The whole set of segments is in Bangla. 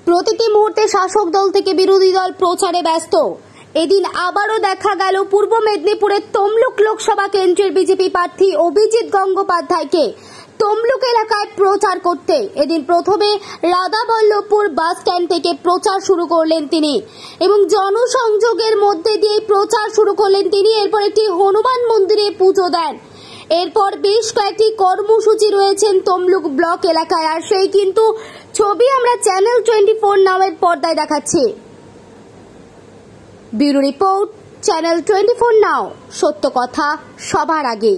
প্রতিটি মুহূর্তে শাসক দল থেকে বিরোধী দল প্রচারে ব্যস্ত। এদিন আবারও দেখা গেল পূর্ব মেদিনীপুরের তমলুক লোকসভা কেন্দ্রের বিজেপি প্রার্থী অভিজিৎ গঙ্গোপাধ্যায়কে তমলুক এলাকায় প্রচার করতে। এদিন প্রথমে রাধাবল্লভপুর বাস স্ট্যান্ড থেকে প্রচার শুরু করলেন তিনি এবং জনসংযোগের মধ্যে দিয়ে প্রচার শুরু করলেন তিনি। এরপর একটি হনুমান মন্দিরে পুজো দেন। এরপর বেশ কয়েকটি কর্মসূচি রয়েছেন তমলুক ব্লক এলাকায়, আর সেই কিন্তু ছবি আমরা চ্যানেল 24 নামের পর্দায় দেখাচ্ছি। ব্যুরো রিপোর্ট, চ্যানেল 24 নাও, সত্য কথা সবার আগে।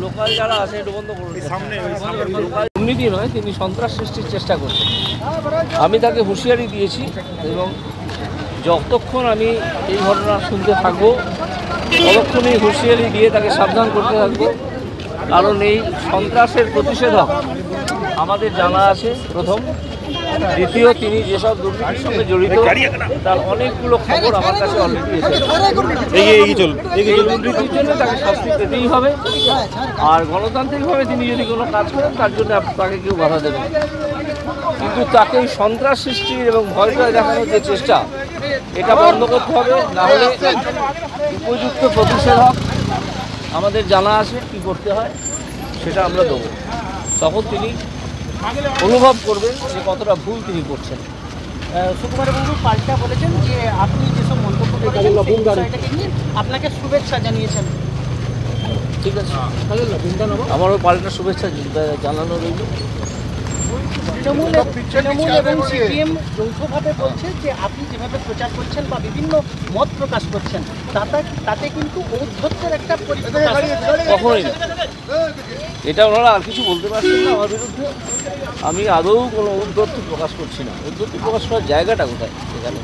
লোকাল যারা আছে একটু বন্ধ করুন। দুর্নীতি নয়, তিনি সন্ত্রাস সৃষ্টির চেষ্টা করছেন। আমি তাকে হুঁশিয়ারি দিয়েছি এবং যতক্ষণ আমি এই ঘটনা শুনতে থাকবো ততক্ষণই হুঁশিয়ারি দিয়ে তাকে সাবধান করতে থাকবো। কারণ এই সন্ত্রাসের প্রতিষেধক আমাদের জানা আছে প্রথম। দ্বিতীয়, তিনি যেসব দুর্নীতির সঙ্গে জড়িত তার অনেকগুলো খবর আমার কাছে অলরেডি এসেছে। এই দুর্নীতির জন্য তাকে শাস্তি পেতেই হবে। আর গণতান্ত্রিকভাবে তিনি যদি কোনো কাজ করেন তার জন্য তাকে কেউ বাধা দেবে, কিন্তু তাকে সন্ত্রাস সৃষ্টির এবং ভয় দেখানোর যে চেষ্টা, এটা বন্ধ করতে হবে। না হলে উপযুক্ত প্রতিষেধক আমাদের জানা আছে কী করতে হয়, সেটা আমরা দেবো। তখন তিনি অনুভব করবেন যে কতটা ভুল তিনি করছেন। সুকুমারবাবু পাল্টা বলেছেন যে আপনি যেসব মন্তব্য করেছেন আপনাকে শুভেচ্ছা জানিয়েছেন। ঠিক আছে, আমারও পাল্টা শুভেচ্ছা জানানো রইল। তৃণমূল এবং সিপিএম যৌথভাবে বলছে যে আপনি যেভাবে প্রচার করছেন বা বিভিন্ন মত প্রকাশ করছেন তাতে কিন্তু ঔদ্ধত্যের একটা কখনোই না। এটা ওনারা আর কিছু বলতে পারছেন না আমার বিরুদ্ধে। আমি আদৌ কোনো ঔদ্ধত্য প্রকাশ করছি না। ঔদ্ধত্য প্রকাশ করার জায়গাটা কোথায় এখানে?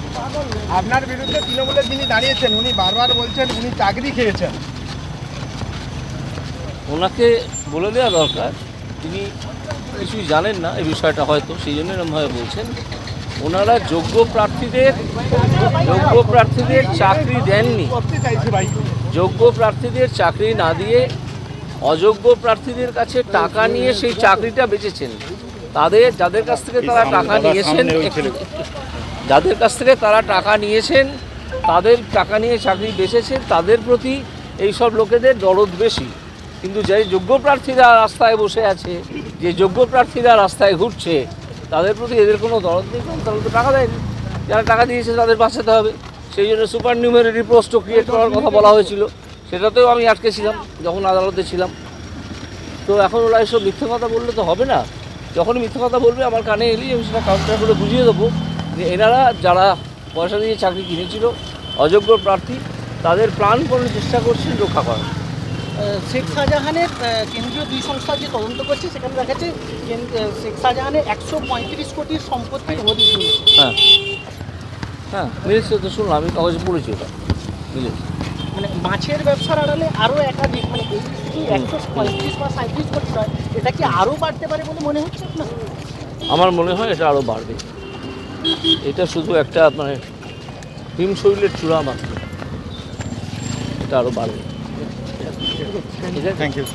আপনার বিরুদ্ধে তৃণমূলের যিনি দাঁড়িয়েছেন উনি বারবার বলছেন উনি চাকরি খেয়েছেন। ওনাকে বলে দেওয়া দরকার, তিনি কিছুই জানেন না এই বিষয়টা, হয়তো সেই জন্য এরকমভাবে বলছেন। ওনারা যোগ্য প্রার্থীদের চাকরি দেননি। যোগ্য প্রার্থীদের চাকরি না দিয়ে অযোগ্য প্রার্থীদের কাছে টাকা নিয়ে সেই চাকরিটা বেচেছেন। যাদের কাছ থেকে তারা টাকা নিয়েছেন তাদের টাকা নিয়ে চাকরি বেচেছেন, তাদের প্রতি এইসব লোকেদের দরদ বেশি। কিন্তু যে যোগ্য প্রার্থীরা রাস্তায় বসে আছে, যে যোগ্য প্রার্থীরা রাস্তায় ঘুরছে, তাদের প্রতি এদের কোনো দরদ নেই। তারা তো টাকা দেয়নি। যারা টাকা দিয়েছে তাদের বাঁচাতে হবে। সেই জন্য সুপার নিউমেরারি পোস্টও ক্রিয়েট করার কথা বলা হয়েছিল, সেটাতেও আমি আটকে ছিলাম যখন আদালতে ছিলাম। তো এখন ওরা এসব মিথ্যে কথা বললে তো হবে না। যখনই মিথ্যে কথা বলবে আমার কানে এলেই আমি সেটা কাউন্টার করে বুঝিয়ে দেবো যে এনারা যারা পয়সা দিয়ে চাকরি কিনেছিল, অযোগ্য প্রার্থী, তাদের প্রাণপণে চেষ্টা করছেন রক্ষা করার। শেখ শাহজাহানের কেন্দ্রীয় দুই সংস্থা যে তদন্ত করছে সেখানে দেখা যাচ্ছে শেখ শাহজাহানের 135 কোটির সম্পত্তি হদিশ মিলেছে। হ্যাঁ মিলেছে, তো শুনলাম, আমি কাগজে পড়েছি, ওটা মিলেছে। মানে মাছের ব্যবসার আড়ালে আরও একাধিক, মানে এই যদি 135 বা 37 কোটি হয়, এটা কি আরও বাড়তে পারে বলে মনে হচ্ছে আপনার? আমার মনে হয় এটা আরও বাড়বে। এটা শুধু একটা হিমশৈলের চূড়া মাত্র, এটা আরও বাড়বে। Thank you.